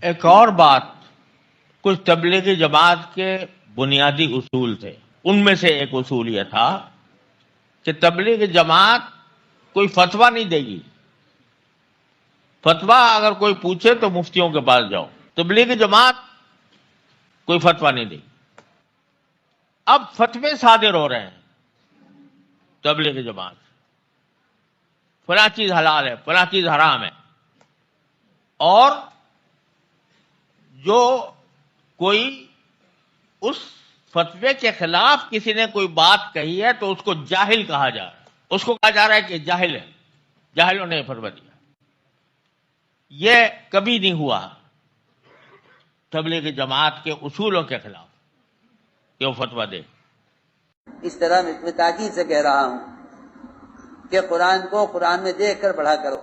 ایک اور بات، کچھ تبلیغی جماعت کے بنیادی اصول تھے، ان میں سے ایک اصول یہ تھا کہ تبلیغی جماعت کوئی فتویٰ نہیں دے گی. فتویٰ اگر کوئی پوچھے تو مفتیوں کے پاس جاؤ. تبلیغی جماعت کوئی فتویٰ نہیں دے گی. اب فتوے صادر ہو رہے ہیں تبلیغی جماعت، فلاں چیز حلال ہے، فلاں چیز حرام ہے، اور جو کوئی اس فتوے کے خلاف کسی نے کوئی بات کہی ہے تو اس کو جاہل کہا جا رہا ہے، اس کو کہا جا رہا ہے کہ جاہل ہے، جاہلوں نے فتویٰ دیا. یہ کبھی نہیں ہوا تبلیغی جماعت کے اصولوں کے خلاف کہ وہ فتویٰ دے. اس طرح میں تاکید سے کہہ رہا ہوں کہ قرآن کو قرآن میں دیکھ کر پڑھا کرو.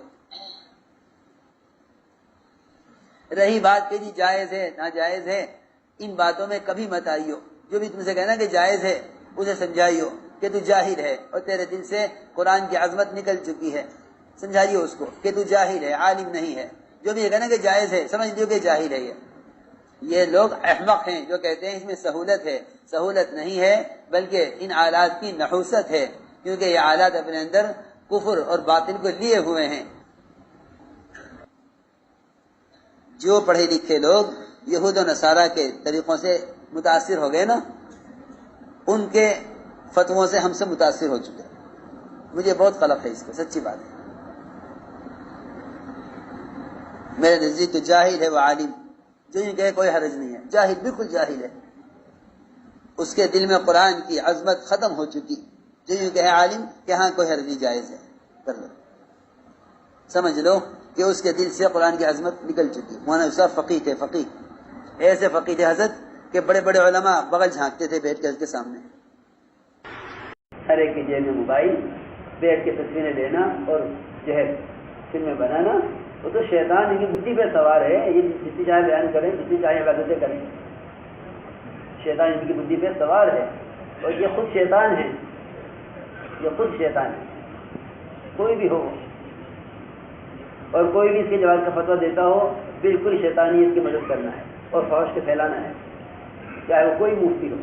رہی بات کہ جی جائز ہے ناجائز ہے، ان باتوں میں کبھی مت آئیو. جو بھی تم سے کہنا کہ جائز ہے اسے سمجھائیو کہ تو جاہل ہے اور تیرے دل سے قرآن کی عظمت نکل چکی ہے. سمجھائیو اس کو کہ تو جاہل ہے، عالم نہیں ہے. جو بھی یہ کہنا کہ جائز ہے، سمجھ لیو کہ جاہل ہے. یہ لوگ احمق ہیں جو کہتے ہیں اس میں سہولت ہے. سہولت نہیں ہے، بلکہ ان آلات کی نحوست ہے، کیونکہ یہ آلات اپنے اندر کفر اور باطل کو لیے ہوئے ہیں. جو پڑھے لکھے لوگ یہود و نصارہ کے طریقوں سے متاثر ہو گئے نا، ان کے فتووں سے ہم سے متاثر ہو چکے. مجھے بہت قلق ہے اس کو، سچی بات ہے. میرے نزدیک تو جاہل ہے وہ عالم، جو یہ کہے کوئی حرج نہیں ہے. جاہل بالکل جاہل ہے، اس کے دل میں قرآن کی عظمت ختم ہو چکی. جو یہ کہے عالم کہ ہاں کوئی حرج نہیں، جائز ہے، کر لو. سمجھ لو کہ اس کے دل سے قرآن کی عظمت نکل چکی. مولانا یوسف فقیہ تھے، فقیہ ایسے فقیہ تھے حضرت کہ بڑے بڑے علماء بغل جھانکتے تھے بیٹھ کر کے سامنے. ہر ایک کی جیب میں موبائل، بیٹھ کے تصویریں لینا اور جو ہے فلمیں بنانا، وہ تو شیطان ان کی بدھی پہ سوار ہے. یہ جتنی چاہے بیان کریں، جتنی چاہے عبادتیں کریں، شیطان ان کی بدھی پہ سوار ہے. اور یہ خود شیطان ہے، یہ خود شیطان ہے. کوئی بھی ہو اور کوئی بھی اس کے جواز کا فتویٰ دیتا ہو، بالکل شیطانی اس کی مدد کرنا ہے اور فحش کے پھیلانا ہے، چاہے وہ کوئی مفتی ہو.